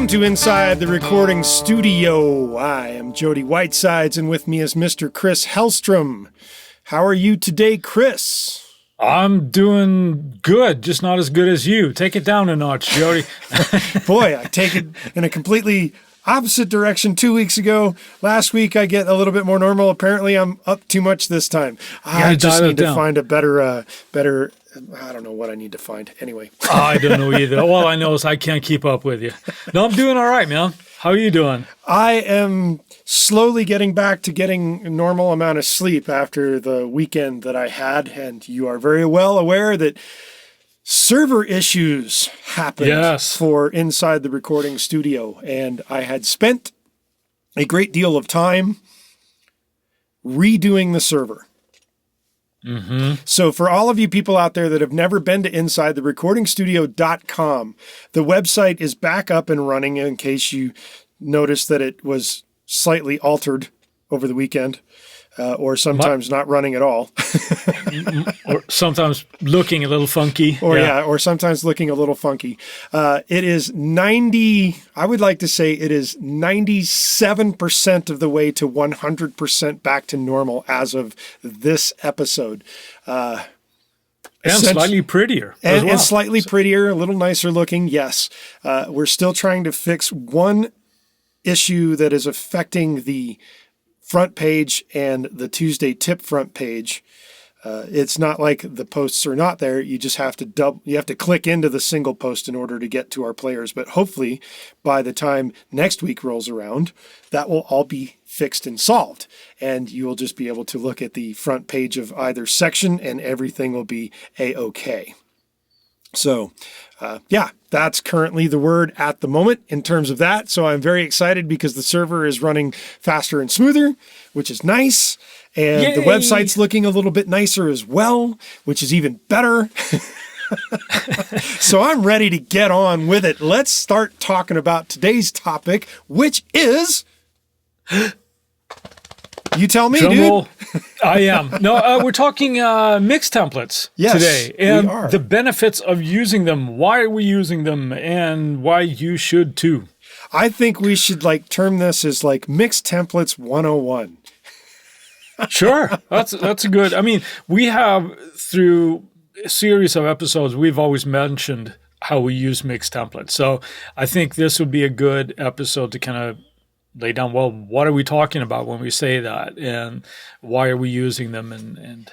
Welcome to Inside the Recording Studio. I am Jody Whitesides, and with me is Mr. Chris Hellstrom. How are you today, Chris? I'm doing good, just not as good as you. Take it down a notch, Jody. Boy, I take it in a completely opposite direction 2 weeks ago. Last week, I get a little bit more normal. Apparently, I'm up too much this time. I just need to find a better, I don't know what I need to find. Anyway. I don't know either. All I know is I can't keep up with you. No, I'm doing all right, man. How are you doing? I am slowly getting back to getting a normal amount of sleep after the weekend that I had. And you are very well aware that server issues happened for Inside the Recording Studio. And I had spent a great deal of time redoing the server. Mm-hmm. So for all of you people out there that have never been to InsideTheRecordingStudio.com, the website is back up and running in case you noticed that it was slightly altered over the weekend, or sometimes not running at all. Or sometimes looking a little funky. Or sometimes looking a little funky. It is 97% of the way to 100% back to normal as of this episode. And slightly prettier. And slightly prettier, a little nicer looking, yes. We're still trying to fix one issue that is affecting the front page and the Tuesday tip front page. It's not like the posts are not there. You just have to click into the single post in order to get to our players. But hopefully by the time next week rolls around, that will all be fixed and solved. And you will just be able to look at the front page of either section and everything will be A-OK. So, that's currently the word at the moment in terms of that. So I'm very excited because the server is running faster and smoother, which is nice. And Yay! The website's looking a little bit nicer as well, which is even better. So I'm ready to get on with it. Let's start talking about today's topic, which is... You tell me, dude. I am. No, we're talking mix templates today. And we are. The benefits of using them, why are we using them, and why you should too. I think we should term this as mix templates 101. Sure. That's a good. I mean, we have through a series of episodes, we've always mentioned how we use mix templates. So I think this would be a good episode to kind of lay down, well, what are we talking about when we say that, and why are we using them, and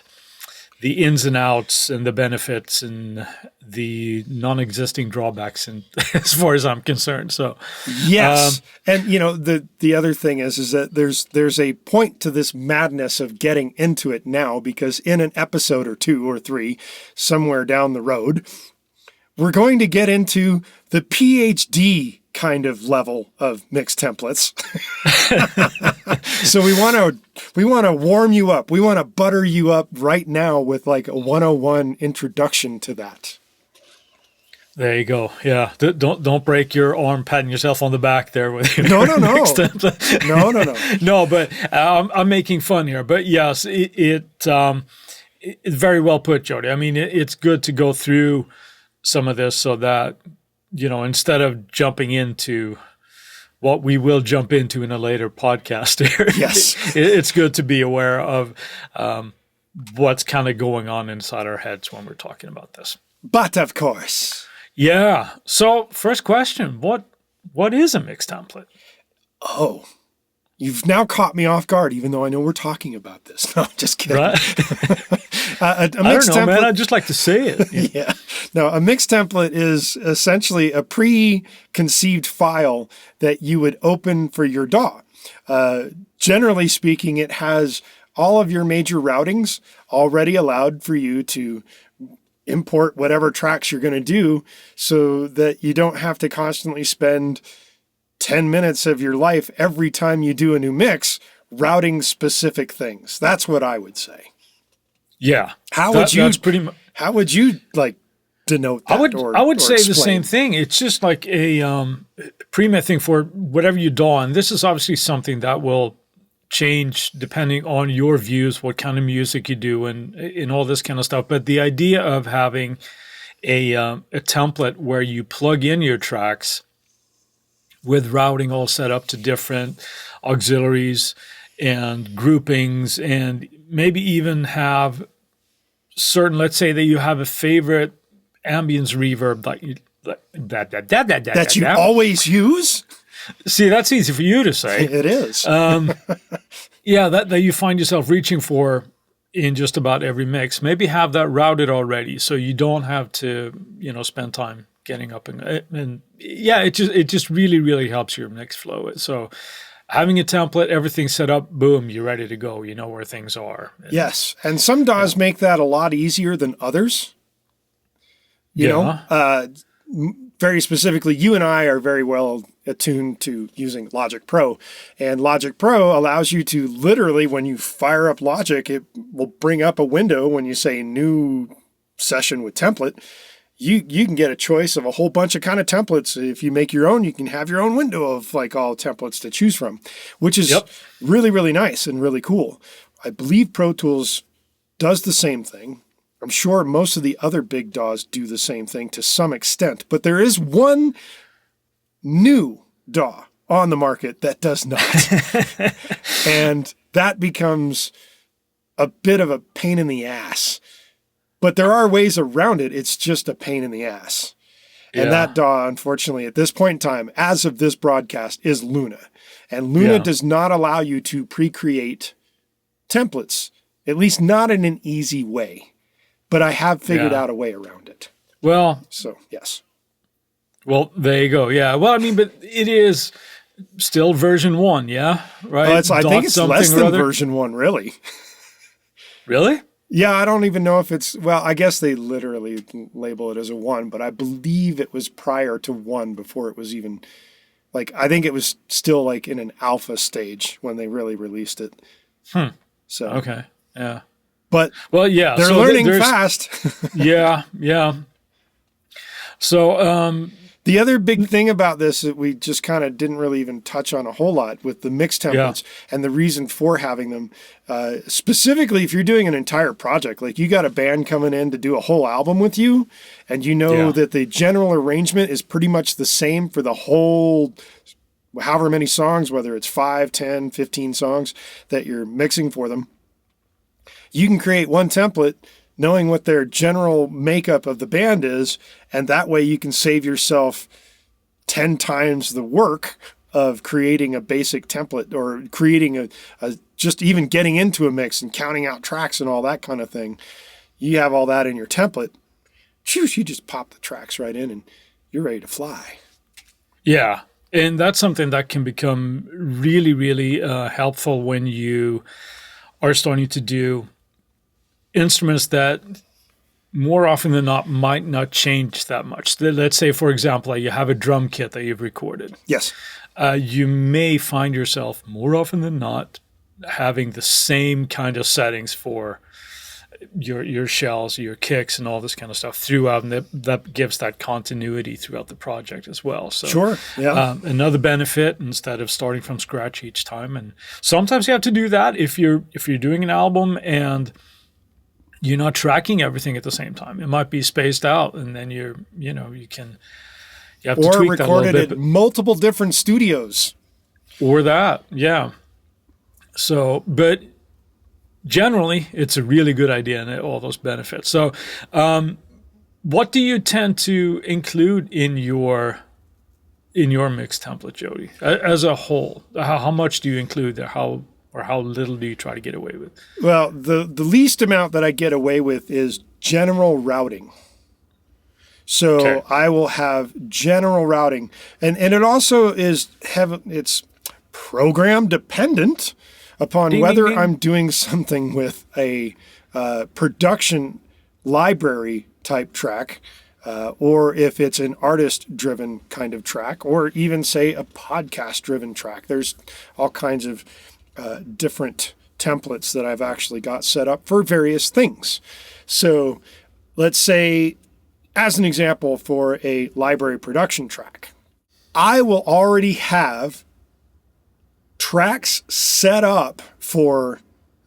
the ins and outs and the benefits and the non-existing drawbacks, and as far as I'm concerned. So yes, and the other thing is that there's a point to this madness of getting into it now, because in an episode or 2 or 3 somewhere down the road, we're going to get into the PhD kind of level of mixed templates. So we want to warm you up. We want to butter you up right now with a 101 introduction to that. There you go. Yeah. Don't break your arm patting yourself on the back there with your No. No, but I'm making fun here. But yes, it's very well put, Jody. I mean, it's good to go through some of this so that, instead of jumping into what we will jump into in a later podcast here, yes, it's good to be aware of what's kind of going on inside our heads when we're talking about this. But of course. Yeah. So first question, what is a mixed template? Oh, you've now caught me off guard, even though I know we're talking about this. No, I'm just kidding. Right? I don't know, man. I'd just like to say it. Yeah. No, a mixed template is essentially a preconceived file that you would open for your DAW. Generally speaking, it has all of your major routings already allowed for you to import whatever tracks you're going to do, so that you don't have to constantly spend 10 minutes of your life every time you do a new mix routing specific things. That's what I would say. Yeah. How would you denote that? I would say explain? the same thing. It's just like a pre-med thing for whatever you DAW. And this is obviously something that will change depending on your views, what kind of music you do, and all this kind of stuff. But the idea of having a template where you plug in your tracks with routing all set up to different auxiliaries and groupings, and maybe even have certain, let's say that you have a favorite ambience reverb That you always use? See, that's easy for you to say. It is. Yeah, that you find yourself reaching for in just about every mix. Maybe have that routed already, so you don't have to, spend time getting up and yeah, it just really helps your mix flow. So having a template, everything set up, boom, you're ready to go. You know where things are. Yes, and some DAWs make that a lot easier than others. You know, very specifically, you and I are very well attuned to using Logic Pro. And Logic Pro allows you to literally, when you fire up Logic, it will bring up a window when you say new session with template. You can get a choice of a whole bunch of kind of templates. If you make your own, you can have your own window of like all templates to choose from, which is really nice and really cool. I believe Pro Tools does the same thing. I'm sure most of the other big DAWs do the same thing to some extent, but there is one new DAW on the market that does not. And that becomes a bit of a pain in the ass. But there are ways around it. It's just a pain in the ass. And that DAW, unfortunately, at this point in time, as of this broadcast, is Luna. And Luna does not allow you to pre-create templates, at least not in an easy way. But I have figured out a way around it. Well, so yes. Well, there you go. Yeah. Well, I mean, but it is still version 1, yeah? Right? Well, I think it's less than version 1, really. Really? Yeah, I don't even know if it's, well, I guess they literally label it as a 1, but I believe it was prior to 1 before it was even, like, I think it was still like in an alpha stage when they really released it. So. Okay. Yeah. But well, yeah, they're learning fast. Yeah. So the other big thing about this that we just kind of didn't really even touch on a whole lot with the mix templates and the reason for having them, specifically if you're doing an entire project, like you got a band coming in to do a whole album with you, and you know that the general arrangement is pretty much the same for the whole however many songs, whether it's 5, 10, 15 songs that you're mixing for them. You can create one template knowing what their general makeup of the band is, and that way you can save yourself 10 times the work of creating a basic template or creating a just even getting into a mix and counting out tracks and all that kind of thing. You have all that in your template. You just pop the tracks right in and you're ready to fly. Yeah, and that's something that can become really helpful when you are starting to do instruments that more often than not might not change that much. Let's say, for example, you have a drum kit that you've recorded. Yes. You may find yourself more often than not having the same kind of settings for your shells, your kicks, and all this kind of stuff throughout, and that gives that continuity throughout the project as well. So, sure, yeah. Another benefit instead of starting from scratch each time, and sometimes you have to do that if you're doing an album and you're not tracking everything at the same time. It might be spaced out, and then you have to tweak that a little bit. Or recorded at multiple different studios. Or that, yeah. So, but generally, it's a really good idea and all those benefits. So, what do you tend to include in your mix template, Jody, as a whole? How much do you include there? How little do you try to get away with? Well, the least amount that I get away with is general routing. So I will have general routing, and it also is it's program dependent upon whether I'm doing something with a production library type track, or if it's an artist driven kind of track, or even say a podcast driven track. There's all kinds of different templates that I've actually got set up for various things. So let's say, as an example, for a library production track, I will already have tracks set up for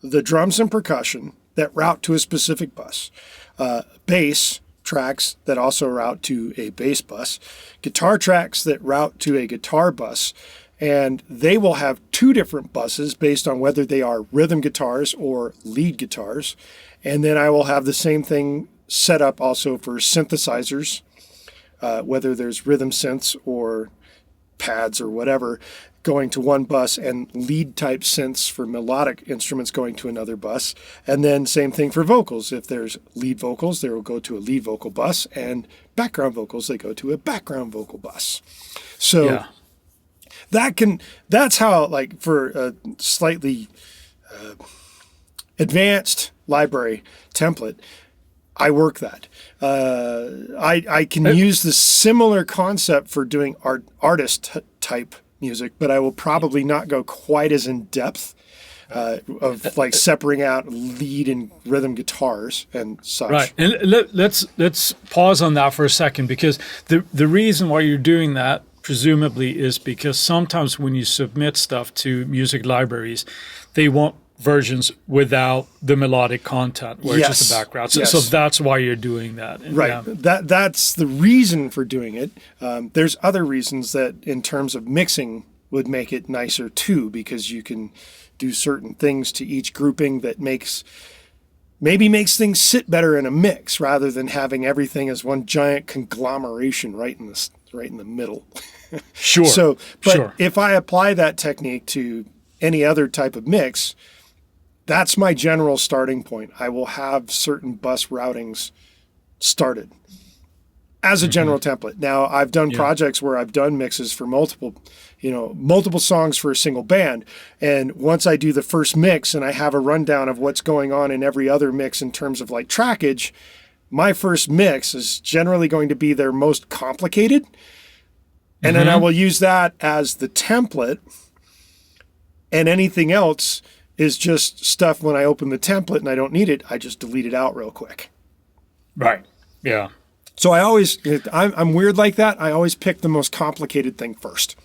the drums and percussion that route to a specific bus, bass tracks that also route to a bass bus, guitar tracks that route to a guitar bus, and they will have two different buses based on whether they are rhythm guitars or lead guitars. And then I will have the same thing set up also for synthesizers, whether there's rhythm synths or pads or whatever, going to one bus, and lead type synths for melodic instruments going to another bus. And then same thing for vocals. If there's lead vocals, they will go to a lead vocal bus, and background vocals, they go to a background vocal bus. So that's how, like, for a slightly advanced library template, I work that. I can use the similar concept for doing artist type music, but I will probably not go quite as in depth of like separating out lead and rhythm guitars and such. Right. And let's pause on that for a second, because the reason why you're doing that presumably is because sometimes when you submit stuff to music libraries, they want versions without the melodic content, where it's just the background. So that's why you're doing that. And right. That's the reason for doing it. There's other reasons that in terms of mixing would make it nicer too, because you can do certain things to each grouping that makes things sit better in a mix rather than having everything as one giant conglomeration right in the middle. Sure. If I apply that technique to any other type of mix, that's my general starting point. I will have certain bus routings started as a general template. Now, I've done projects where I've done mixes for multiple songs for a single band. And once I do the first mix and I have a rundown of what's going on in every other mix in terms of like trackage, my first mix is generally going to be their most complicated. And then I will use that as the template, and anything else is just stuff when I open the template and I don't need it, I just delete it out real quick. Right. Yeah. So I'm weird like that. I always pick the most complicated thing first.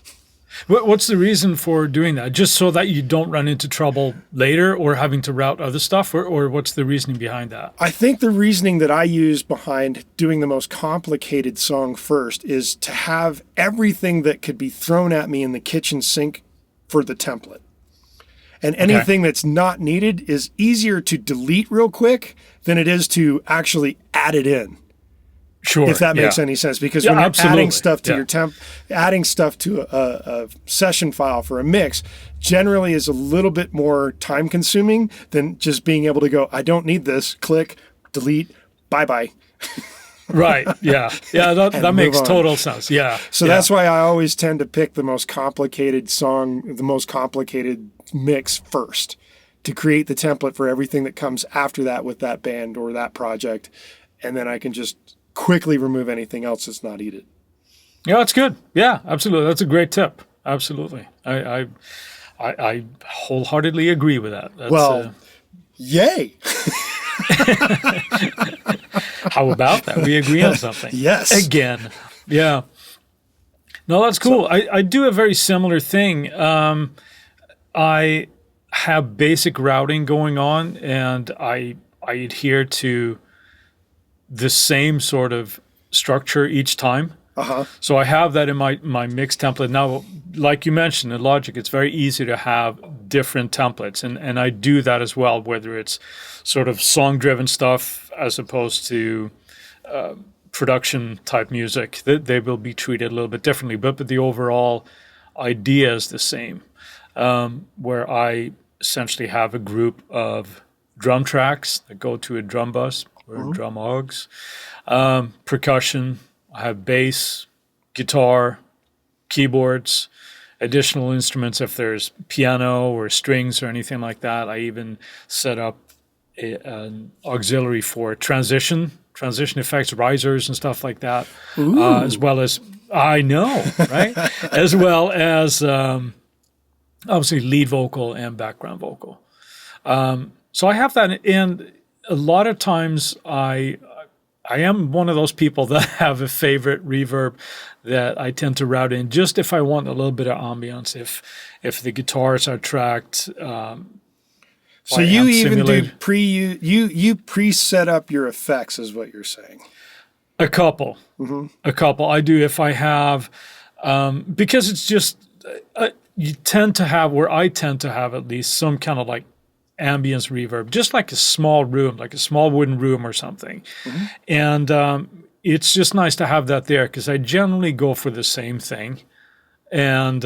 What's the reason for doing that? Just so that you don't run into trouble later or having to route other stuff, or what's the reasoning behind that? I think the reasoning that I use behind doing the most complicated song first is to have everything that could be thrown at me in the kitchen sink for the template. And anything that's not needed is easier to delete real quick than it is to actually add it in. Sure. If that makes any sense, because when you're adding stuff to your adding stuff to a session file for a mix generally is a little bit more time consuming than just being able to go, I don't need this, click, delete, bye-bye. Right. Yeah. Yeah. That makes total sense. Yeah. So that's why I always tend to pick the most complicated song, the most complicated mix first, to create the template for everything that comes after that with that band or that project. And then I can just quickly remove anything else that's not needed. Yeah, that's good. Yeah, absolutely. That's a great tip. Absolutely. I wholeheartedly agree with that. That's, yay. How about that? We agree on something. Yes. Again. Yeah. No, that's cool. I do a very similar thing. I have basic routing going on, and I adhere to the same sort of structure each time. So I have that in my mix template. Now, like you mentioned in Logic, it's very easy to have different templates. And I do that as well, whether it's sort of song-driven stuff as opposed to production-type music. They will be treated a little bit differently. But the overall idea is the same, where I essentially have a group of drum tracks that go to a drum bus or drum augs, percussion. I have bass, guitar, keyboards, additional instruments if there's piano or strings or anything like that. I even set up an auxiliary for transition effects, risers and stuff like that, as well as, I know, right? As well as obviously lead vocal and background vocal. So I have that, and a lot of times I am one of those people that have a favorite reverb that I tend to route in just if I want a little bit of ambience, if the guitars are tracked. So you even do you pre-set up your effects is what you're saying. A couple. A couple. I do if I have, because it's just, you tend to have, where I tend to have at least some kind of like ambience reverb, just like a small room, like a small wooden room or something. And it's just nice to have that there because I generally go for the same thing. And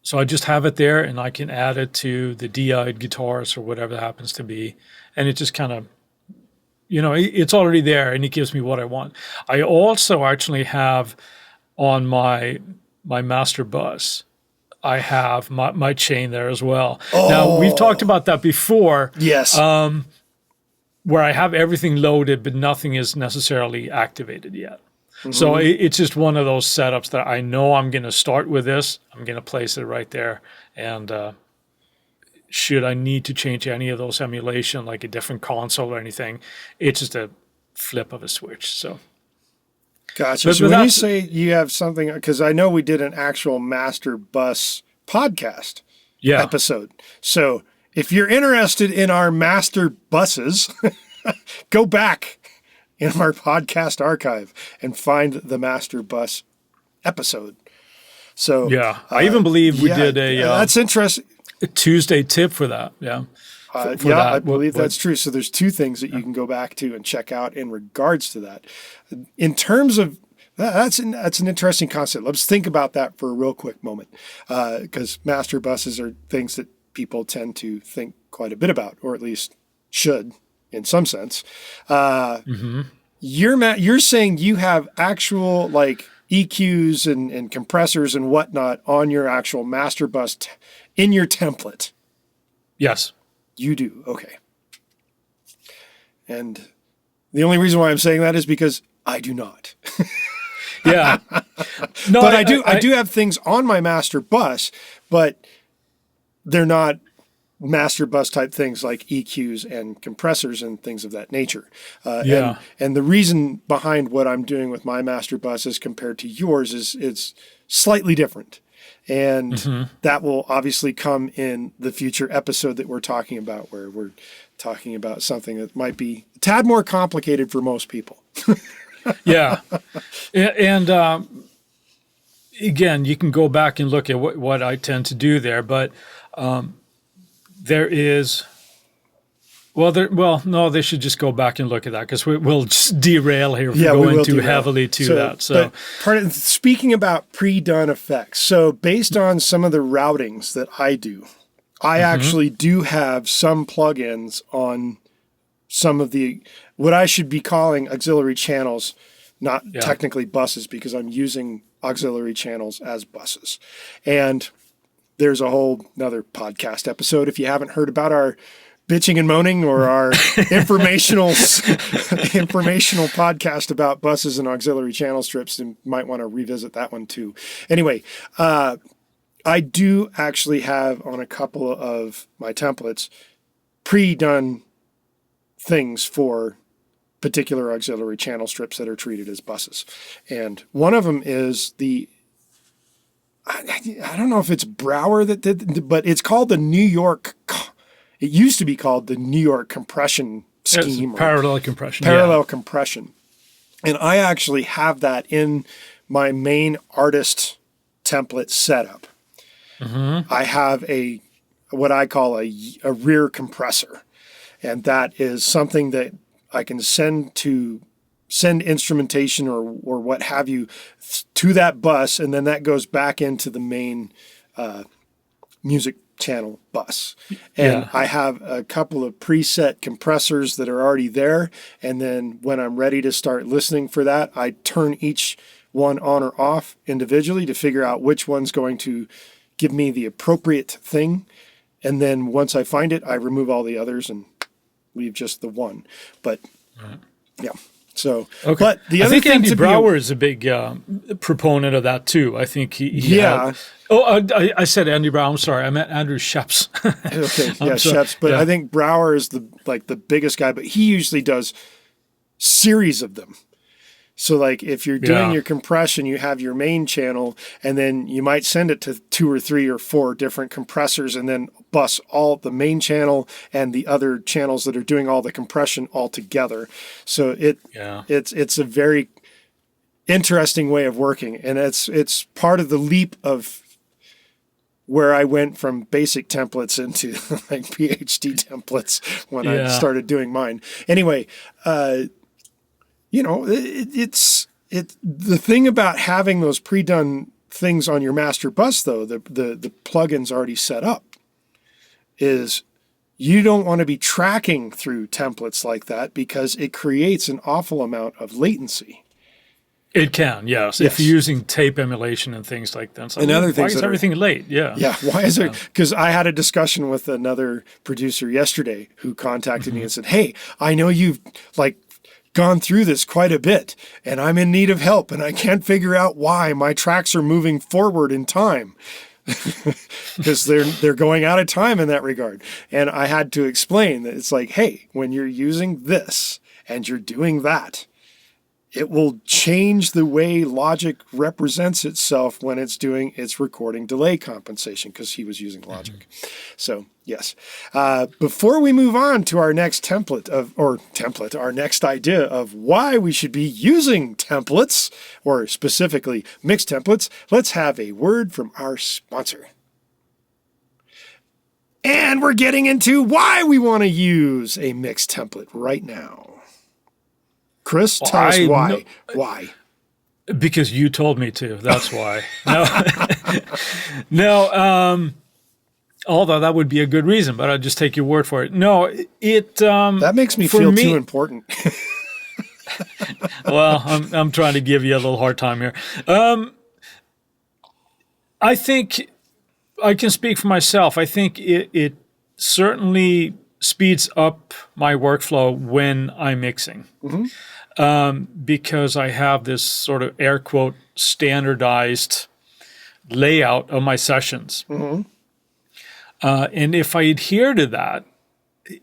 so I just have it there and I can add it to the DI'd guitars or whatever that happens to be. And it just kind of, it's already there and it gives me what I want. I also actually have on my master bus, I have my chain there as well. Oh. Now, we've talked about that before. Yes. Where I have everything loaded, but nothing is necessarily activated yet. So it's just one of those setups that I know I'm going to start with this. I'm going to place it right there. And should I need to change any of those emulation, like a different console or anything, it's just a flip of a switch. So, gotcha. So when you say you have something, because I know we did an actual Master Bus podcast episode. So if you're interested in our Master Buses, go back in our podcast archive and find the Master Bus episode. So I even believe we did that's interesting. A Tuesday tip for that. I believe that's true. So there's two things that you can go back to and check out in regards to that. In terms of that's an interesting concept. Let's think about that for a real quick moment, because master buses are things that people tend to think quite a bit about, or at least should in some sense. You're saying you have actual like EQs and compressors and whatnot on your actual master bus in your template. Yes. You do. Okay. And the only reason why I'm saying that is because I do not. No, but I do have things on my master bus, but they're not master bus type things like EQs and compressors and things of that nature. And the reason behind what I'm doing with my master bus as compared to yours is it's slightly different. And that will obviously come in the future episode that we're talking about, where we're talking about something that might be a tad more complicated for most people. And again, you can go back and look at what I tend to do there, but there is, they should just go back and look at that because we'll just derail here if we're going too heavily to that. So, speaking about pre-done effects, so based on some of the routings that I do, I actually do have some plugins on some of the, what I should be calling auxiliary channels, not technically buses, because I'm using auxiliary channels as buses. And there's a whole another podcast episode. If you haven't heard about our bitching and moaning or our informational podcast about buses and auxiliary channel strips, you might want to revisit that one too. Anyway, I do actually have on a couple of my templates pre-done things for particular auxiliary channel strips that are treated as buses. And one of them is I don't know if it's Brower that did, but it's called the New York. It used to be called the New York compression scheme. Parallel compression. Parallel compression. And I actually have that in my main artist template setup. I have what I call a rear compressor. And that is something that I can send instrumentation or what have you to that bus, and then that goes back into the main music channel bus. And I have a couple of preset compressors that are already there, and then when I'm ready to start listening for that, I turn each one on or off individually to figure out which one's going to give me the appropriate thing. And then once I find it, I remove all the others and leave just the one. But so, but the other thing, Andy Brower is a big proponent of that too. I think I said Andy Brower. I'm sorry, I meant Andrew Sheps. Sheps. But I think Brower is the biggest guy. But he usually does series of them. So like if you're doing your compression, you have your main channel, and then you might send it to 2 or 3 or 4 different compressors and then bus all the main channel and the other channels that are doing all the compression all together. So it's a very interesting way of working. And it's part of the leap of where I went from basic templates into like PhD templates when I started doing mine. Anyway, it's the thing about having those pre-done things on your master bus, though, the plugin's already set up, is you don't want to be tracking through templates like that because it creates an awful amount of latency. It can, yes. If you're using tape emulation and things like that. And other things. Why is everything late? Yeah. Yeah. Why is it? Because I had a discussion with another producer yesterday who contacted me and said, "Hey, I know you've gone through this quite a bit, and I'm in need of help, and I can't figure out why my tracks are moving forward in time." Because they're going out of time in that regard. And I had to explain that it's like, hey, when you're using this and you're doing that, it will change the way Logic represents itself when it's doing its recording delay compensation, because he was using Logic. So, yes. Before we move on to our next our next idea of why we should be using templates, or specifically mixed templates, let's have a word from our sponsor. And we're getting into why we want to use a mixed template right now. Chris, tell us why. Why? Because you told me to. That's why. No, although that would be a good reason, but I'll just take your word for it. No, that makes me feel too important. Well, I'm trying to give you a little hard time here. I think I can speak for myself. I think it certainly speeds up my workflow when I'm mixing. Because I have this sort of air quote standardized layout of my sessions. And if I adhere to that,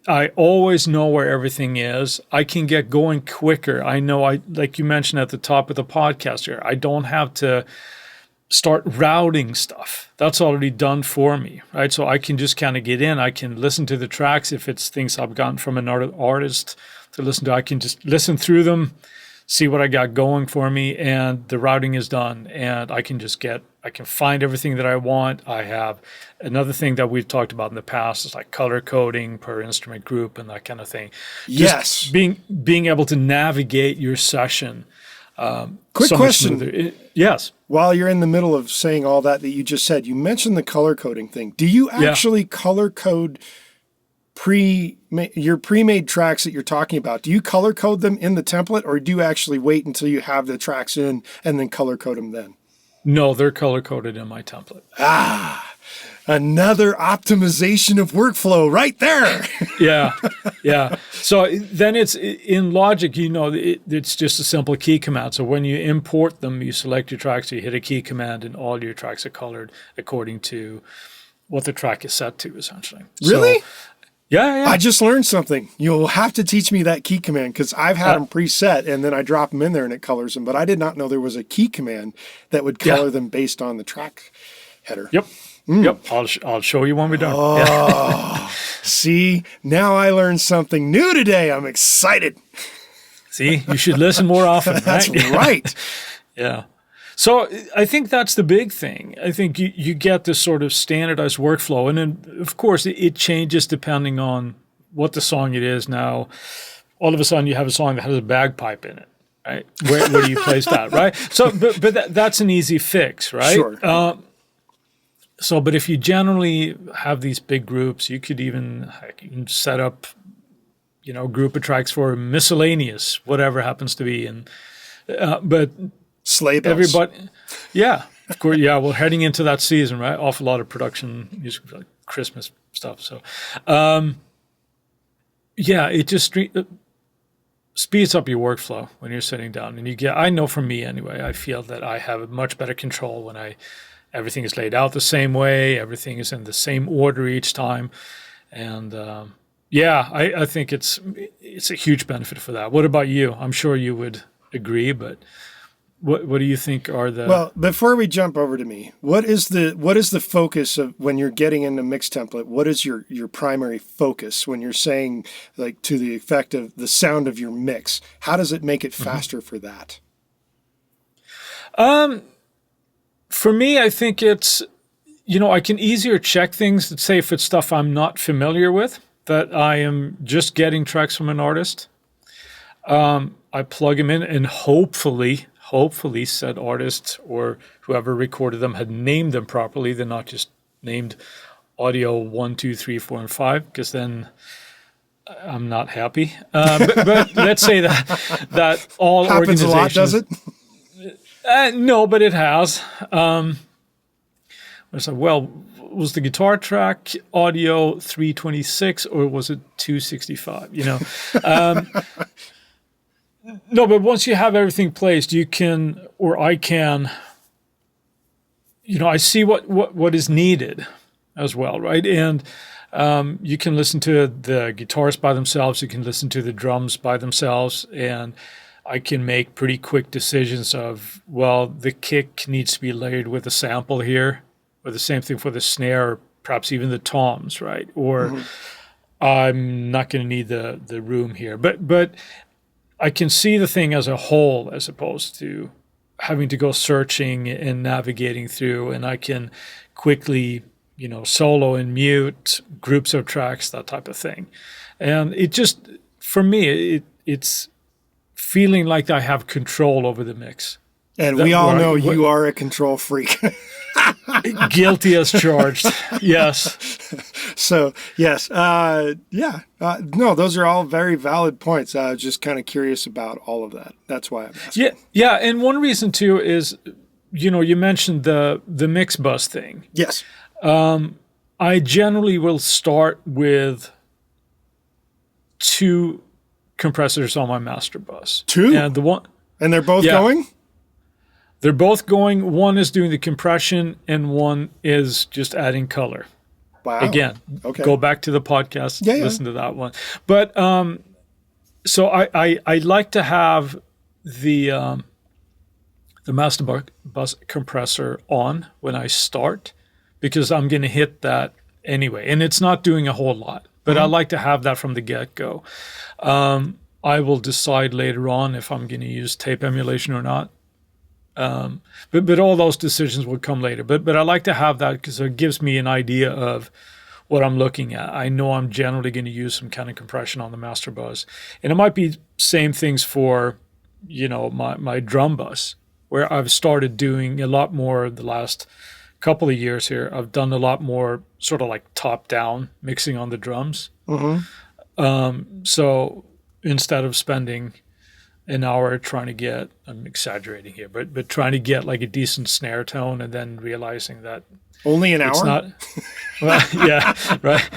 I always know where everything is. I can get going quicker. I know, like you mentioned at the top of the podcast here, I don't have to start routing stuff. That's already done for me, right? So I can just kind of get in. I can listen to the tracks if it's things I've gotten from another artist to listen to. I can just listen through them, see what I got going for me, and the routing is done. And I can find everything that I want. I have another thing that we've talked about in the past is like color coding per instrument group and that kind of thing. Yes. Just being able to navigate your session. Quick question. Yes. While you're in the middle of saying all that you just said, you mentioned the color coding thing. Do you actually color code your pre-made tracks that you're talking about? Do you color code them in the template, or do you actually wait until you have the tracks in and then color code them then? No, they're color coded in my template. Another optimization of workflow right there. Yeah. So then it's in Logic, it's just a simple key command. So when you import them, you select your tracks, you hit a key command, and all your tracks are colored according to what the track is set to, essentially. Really? So, yeah. I just learned something. You'll have to teach me that key command, because I've had them preset and then I drop them in there and it colors them. But I did not know there was a key command that would color them based on the track header. Yep. I'll show you when we're done. Oh, see, now I learned something new today. I'm excited. See, you should listen more often. That's right. Yeah. So I think that's the big thing. I think you get this sort of standardized workflow. And then, of course, it changes depending on what the song it is. Now, all of a sudden, you have a song that has a bagpipe in it, right? Where do you place that, right? So, but that's an easy fix, right? Sure. But if you generally have these big groups, you could even set up, a group of tracks for miscellaneous, whatever happens to be. But sleigh bells. Everybody, yeah, of course, yeah. We're heading into that season, right? Awful lot of production music, like Christmas stuff. So, it just speeds up your workflow when you're sitting down, and I know for me anyway, I feel that I have much better control when everything is laid out the same way, everything is in the same order each time, and I think it's a huge benefit for that. What about you? I'm sure you would agree, but what do you think are the... Well, before we jump over to me, what is the focus of when you're getting into mix template? What is your primary focus when you're saying, like, to the effect of the sound of your mix? How does it make it faster for that? For me, I think it's, I can easier check things, let's say if it's stuff I'm not familiar with, that I am just getting tracks from an artist. I plug them in, and hopefully said artist or whoever recorded them had named them properly. They're not just named audio 1, 2, 3, 4, and 5, because then I'm not happy. But let's say that all happens organizations... a lot, does it? No, but it has. I said, well, was the guitar track audio 326 or was it 265? No, but once you have everything placed, you can, or I can, I see what is needed as well, right? And you can listen to the guitars by themselves. You can listen to the drums by themselves, and I can make pretty quick decisions of, well, the kick needs to be layered with a sample here, or the same thing for the snare, or perhaps even the toms, right? Or I'm not going to need the room here. But I can see the thing as a whole as opposed to having to go searching and navigating through, and I can quickly, solo and mute groups of tracks, that type of thing. And it just, for me, it's feeling like I have control over the mix. And we all know you are a control freak. Guilty as charged. Yes. So, yes. No, those are all very valid points. I was just kind of curious about all of that. That's why I'm asking. Yeah. And one reason, too, is, you mentioned the mix bus thing. Yes. I generally will start with 2 compressors on my master bus. 2? And they're both going? They're both going. One is doing the compression, and one is just adding color. Wow. Again, go back to the podcast, listen to that one. But so I like to have the master bus compressor on when I start, because I'm going to hit that anyway. And it's not doing a whole lot, but I like to have that from the get-go. I will decide later on if I'm going to use tape emulation or not. But all those decisions will come later. But I like to have that because it gives me an idea of what I'm looking at. I know I'm generally going to use some kind of compression on the master bus. And it might be same things for, my drum bus, where I've started doing a lot more the last couple of years here. I've done a lot more sort of like top-down mixing on the drums. So instead of spending an hour trying to get, I'm exaggerating here, but trying to get like a decent snare tone and then realizing that only an hour? It's not. Well, yeah, right.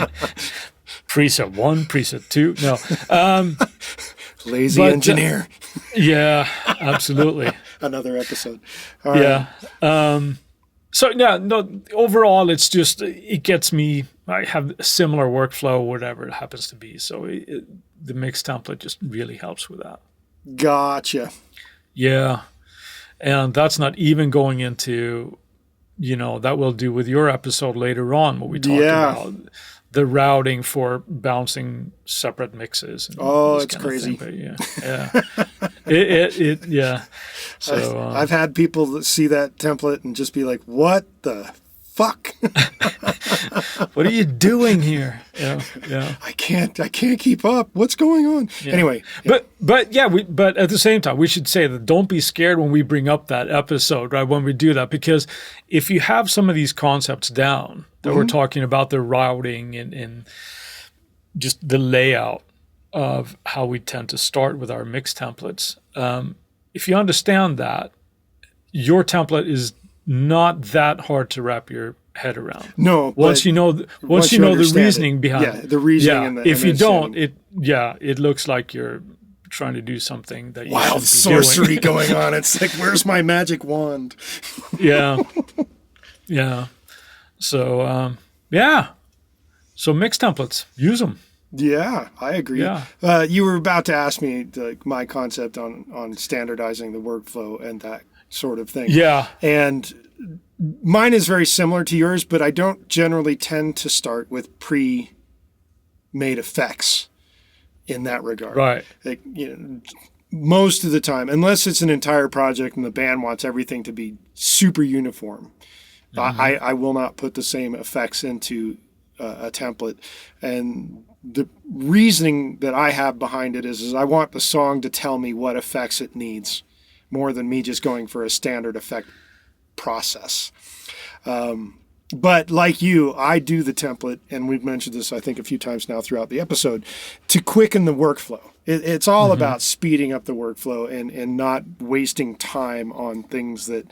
Preset 1, preset 2. No. Lazy engineer. Yeah, absolutely. Another episode. All right. So yeah, no, overall it's just, it gets me, I have a similar workflow, whatever it happens to be. So the mix template just really helps with that. Gotcha. Yeah. And that's not even going into, that we'll do with your episode later on, what we talked about. The routing for bouncing separate mixes. It's crazy. Yeah. So I've had people that see that template and just be like, what the fuck? What are you doing here? Yeah. I can't keep up. What's going on? Yeah. Anyway. But but at the same time, we should say that don't be scared when we bring up that episode, right? When we do that, because if you have some of these concepts down that we're talking about, the routing and just the layout of how we tend to start with our mix templates, if you understand that, your template is not that hard to wrap your head around. No, once you know the reasoning behind it. Yeah, the reasoning. Yeah, if you don't, it looks like you're trying to do something that you wild sorcery going on. It's like, where's my magic wand? Yeah. So So mix templates, use them. Yeah, I agree. Yeah. You were about to ask me like my concept on standardizing the workflow and that sort of thing. Yeah. And mine is very similar to yours, but I don't generally tend to start with pre-made effects in that regard. Right. Like, most of the time, unless it's an entire project and the band wants everything to be super uniform, I will not put the same effects into a template. And the reasoning that I have behind it is I want the song to tell me what effects it needs more than me just going for a standard effect process. But like you, I do the template, and we've mentioned this, I think, a few times now throughout the episode, to quicken the workflow. It's all about speeding up the workflow and not wasting time on things that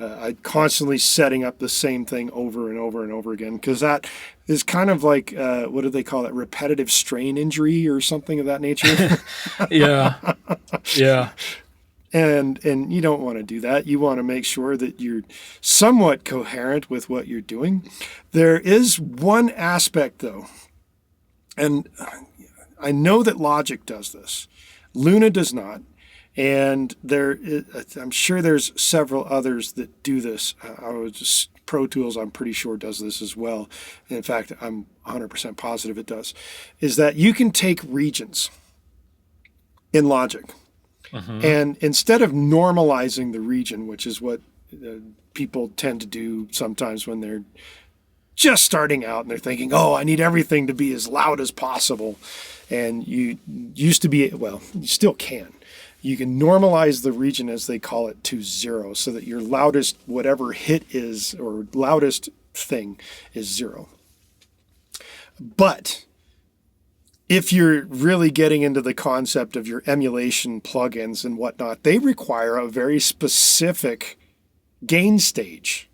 I constantly setting up the same thing over and over and over again, because that is kind of like, what do they call it? Repetitive strain injury or something of that nature. Yeah. Yeah. And you don't want to do that. You want to make sure that you're somewhat coherent with what you're doing. There is one aspect, though, and I know that Logic does this. Luna does not. And I'm sure there's several others that do this. Pro Tools, I'm pretty sure, does this as well. In fact, I'm 100% positive it does. Is that you can take regions in Logic, and instead of normalizing the region, which is what people tend to do sometimes when they're just starting out and they're thinking, oh, I need everything to be as loud as possible. And you used to be, well, you still can. You can normalize the region, as they call it, to 0, so that your loudest whatever hit is, or loudest thing, is 0. But if you're really getting into the concept of your emulation plugins and whatnot, they require a very specific gain stage.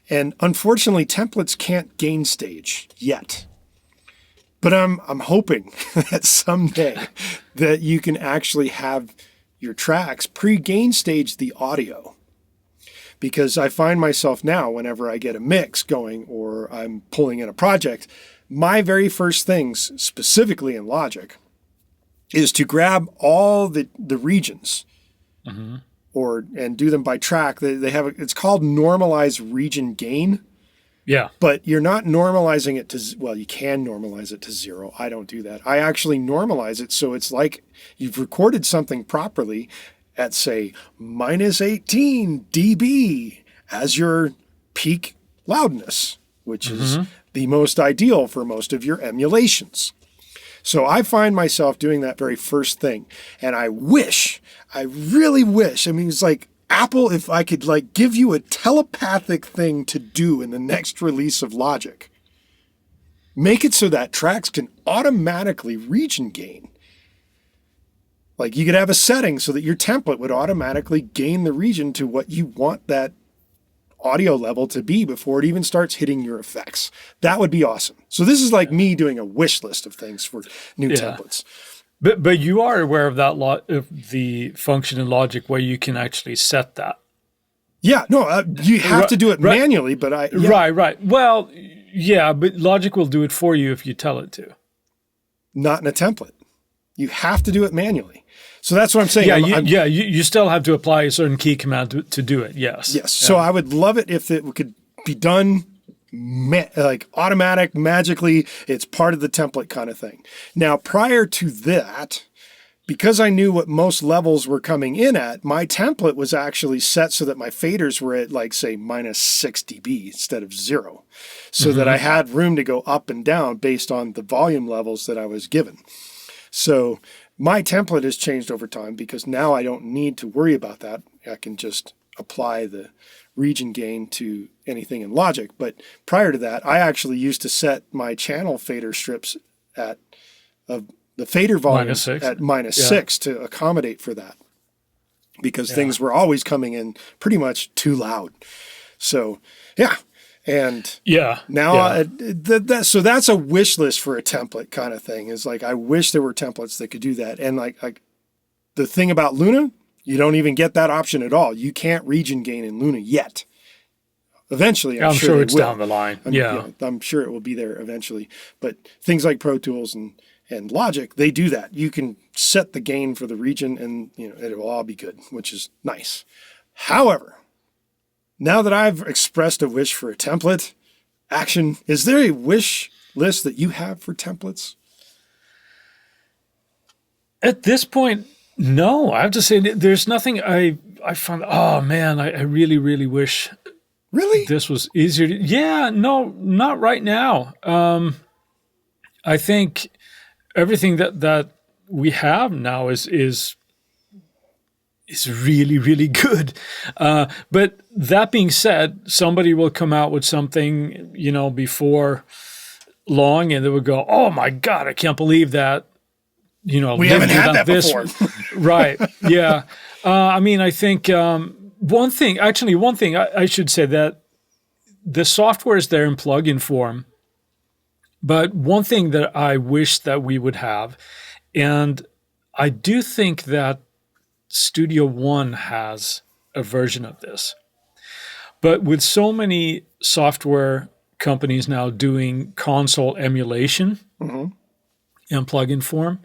And unfortunately, templates can't gain stage yet. But I'm hoping that someday that you can actually have your tracks pre-gain stage the audio. Because I find myself now, whenever I get a mix going or I'm pulling in a project, my very first things, specifically in Logic, is to grab all the regions and do them by track. They have it's called normalize region gain. Yeah. But you're not normalizing it to, well, you can normalize it to 0. I don't do that. I actually normalize it so it's like you've recorded something properly at, say, minus 18 dB as your peak loudness, which is the most ideal for most of your emulations. So I find myself doing that very first thing. And I really wish, I mean, it's like, Apple, if I could like give you a telepathic thing to do in the next release of Logic, make it so that tracks can automatically region gain. Like you could have a setting so that your template would automatically gain the region to what you want that audio level to be before it even starts hitting your effects. That would be awesome. So this is like me doing a wish list of things for new templates. But you are aware of that of the function in Logic where you can actually set that. Yeah, no, you have to do it manually, but Right. Well, yeah, but Logic will do it for you if you tell it to. Not in a template. You have to do it manually. So that's what I'm saying. You still have to apply a certain key command to do it, yes. Yes, so I would love it if it could be done like automatic, magically, it's part of the template kind of thing. Now, prior to that, because I knew what most levels were coming in at, my template was actually set so that my faders were at like, say, minus 6 dB instead of 0. So that I had room to go up and down based on the volume levels that I was given. So my template has changed over time because now I don't need to worry about that. I can just apply the region gain to anything in Logic. But prior to that, I actually used to set my channel fader strips at the fader volume at minus 6 to accommodate for that, because things were always coming in pretty much too loud. So and now so that's a wish list for a template kind of thing. Is like I wish there were templates that could do that. And like the thing about Luna, you don't even get that option at all. You can't region gain in Luna yet. Eventually, I'm sure they it's will. down the line. I'm sure it will be there eventually. But things like Pro Tools and Logic, they do that. You can set the gain for the region, and it will all be good, which is nice. However, now that I've expressed a wish for a template, Action, is there a wish list that you have for templates? At this point, no. I have to say, there's nothing I found. Oh man, I really, really wish. Really? This was easier. No, not right now. I think everything that we have now is really, really good. But that being said, somebody will come out with something, before long, and they would go, "Oh my God, I can't believe that." We haven't had that before. Right. Yeah. I think one thing I should say, that the software is there in plugin form, but one thing that I wish that we would have, and I do think that Studio One has a version of this, but with so many software companies now doing console emulation in plugin form,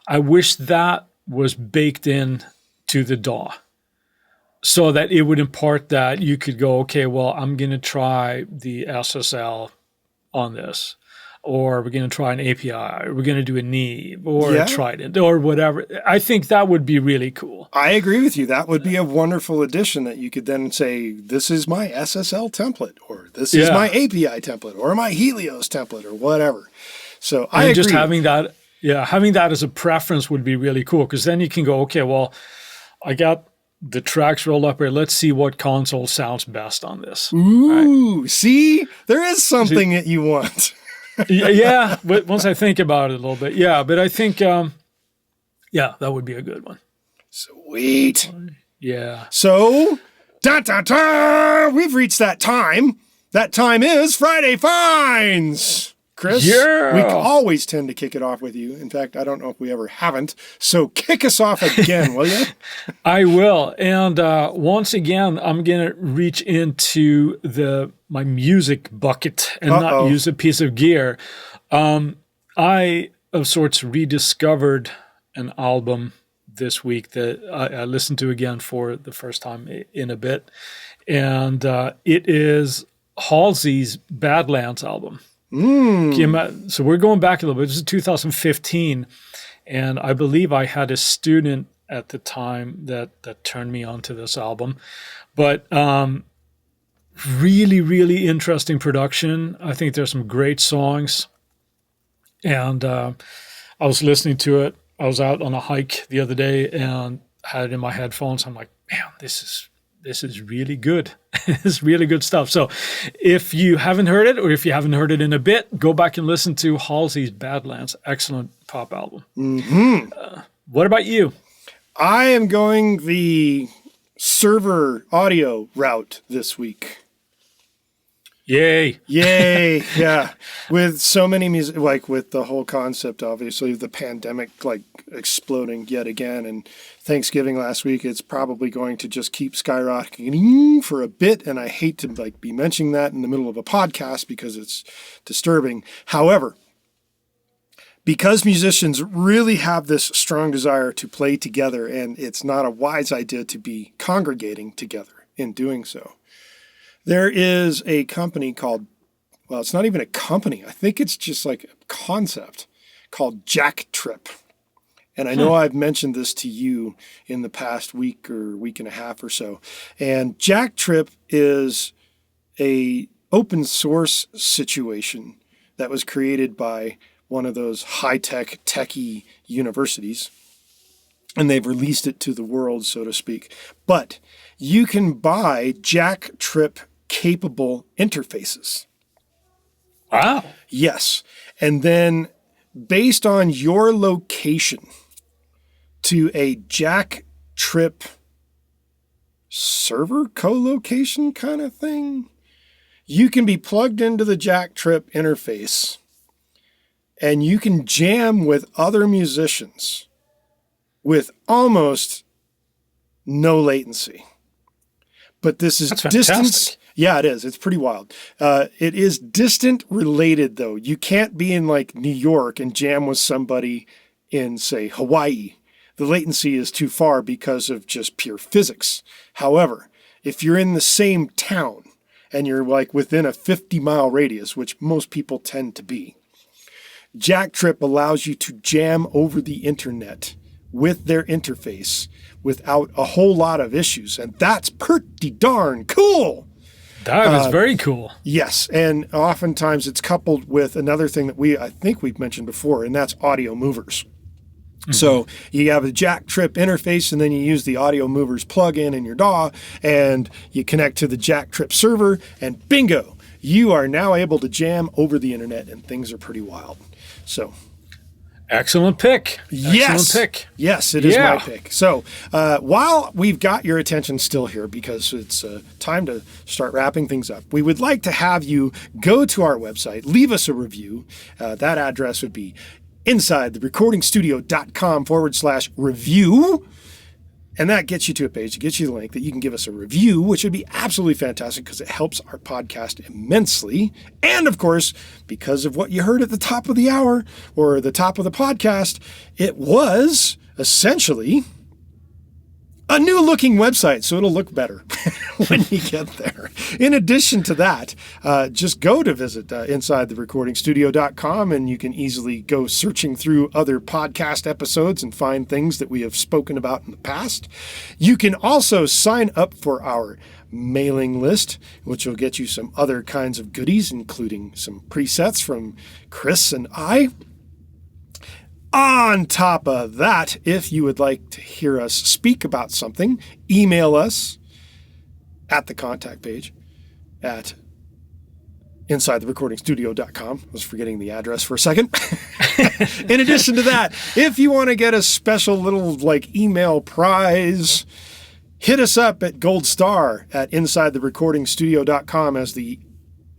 I wish that was baked in to the DAW, so that it would impart that you could go, okay, well, I'm going to try the SSL on this, or we're going to try an API, or we're going to do a Neve, or a Trident, or whatever. I think that would be really cool. I agree with you. That would be a wonderful addition, that you could then say, this is my SSL template, or this is my API template, or my Helios template, or whatever. So I agree. Just having that as a preference would be really cool, because then you can go, okay, well, I got the tracks rolled up here. Let's see what console sounds best on this. Ooh, see? There is something that you want. Yeah, but once I think about it a little bit, but I think, that would be a good one. Sweet. Yeah. So, we've reached that time. That time is Friday Finds. Chris, we always tend to kick it off with you. In fact, I don't know if we ever haven't. So kick us off again, will you? I will. And once again, I'm going to reach into my music bucket and not use a piece of gear. I, of sorts, rediscovered an album this week that I listened to again for the first time in a bit. And it is Halsey's Badlands album. So we're going back a little bit. This is 2015, and I believe I had a student at the time that turned me onto this album. But really, really interesting production. I think there's some great songs, and I was listening to it. I was out on a hike the other day and had it in my headphones. I'm like, man, this is really good. It's really good stuff. So if you haven't heard it, or if you haven't heard it in a bit, go back and listen to Halsey's Badlands. Excellent pop album. What about you? I am going the server audio route this week. Yay. Yeah. With so many music, like with the whole concept, obviously, the pandemic, like exploding yet again, and Thanksgiving last week, it's probably going to just keep skyrocketing for a bit. And I hate to be mentioning that in the middle of a podcast because it's disturbing. However, because musicians really have this strong desire to play together, and it's not a wise idea to be congregating together in doing so, there is a company called, well, it's not even a company. I think it's just like a concept called Jack Trip. And I know I've mentioned this to you in the past week or week and a half or so. And Jack Trip is a open source situation that was created by one of those high-tech, techie universities. And they've released it to the world, so to speak. But you can buy Jack Trip capable interfaces. Wow. Yes. And then based on your location to a Jack Trip server co-location kind of thing, you can be plugged into the Jack Trip interface and you can jam with other musicians with almost no latency. But this is distance. Yeah, it is. It's pretty wild. It is distant related, though. You can't be in like New York and jam with somebody in, say, Hawaii. The latency is too far because of just pure physics. However, if you're in the same town and you're like within a 50-mile radius, which most people tend to be, JackTrip allows you to jam over the internet with their interface without a whole lot of issues. And that's pretty darn cool. That is very cool. Yes, and oftentimes it's coupled with another thing that I think we've mentioned before, and that's audio movers. Mm-hmm. So you have a JackTrip interface, and then you use the audio movers plug-in in your DAW, and you connect to the JackTrip server, and bingo, you are now able to jam over the internet, and things are pretty wild. So, excellent pick. Yes. Excellent pick. Yes, it is my pick. So while we've got your attention still here, because it's time to start wrapping things up, we would like to have you go to our website, leave us a review. That address would be insidetherecordingstudio.com/review. And that gets you to a page, it gets you the link that you can give us a review, which would be absolutely fantastic because it helps our podcast immensely. And of course, because of what you heard at the top of the hour or the top of the podcast, it was essentially a new looking website, so it'll look better when you get there. In addition to that, just go to visit InsideTheRecordingStudio.com, and you can easily go searching through other podcast episodes and find things that we have spoken about in the past. You can also sign up for our mailing list, which will get you some other kinds of goodies, including some presets from Chris and I. On top of that, if you would like to hear us speak about something, email us at the contact page at InsideTheRecordingStudio.com. I was forgetting the address for a second. In addition to that, if you want to get a special little like email prize, hit us up at Gold Star at InsideTheRecordingStudio.com as the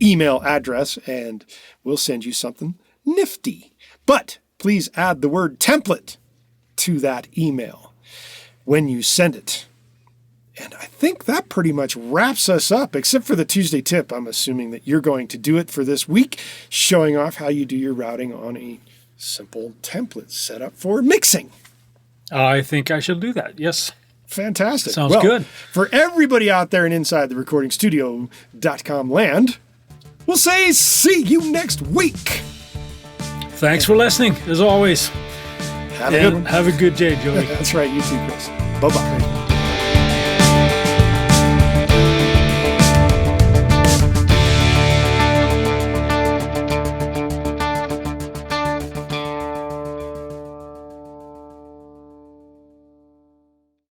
email address, and we'll send you something nifty. But please add the word template to that email when you send it. And I think that pretty much wraps us up, except for the Tuesday tip. I'm assuming that you're going to do it for this week, showing off how you do your routing on a simple template set up for mixing. I think I shall do that, yes. Fantastic. Sounds good. For everybody out there in InsideTheRecordingStudio.com land, we'll say see you next week. Thanks for listening, as always. Have a good one. Have a good day, Jody. That's right. You too, Chris. Bye-bye.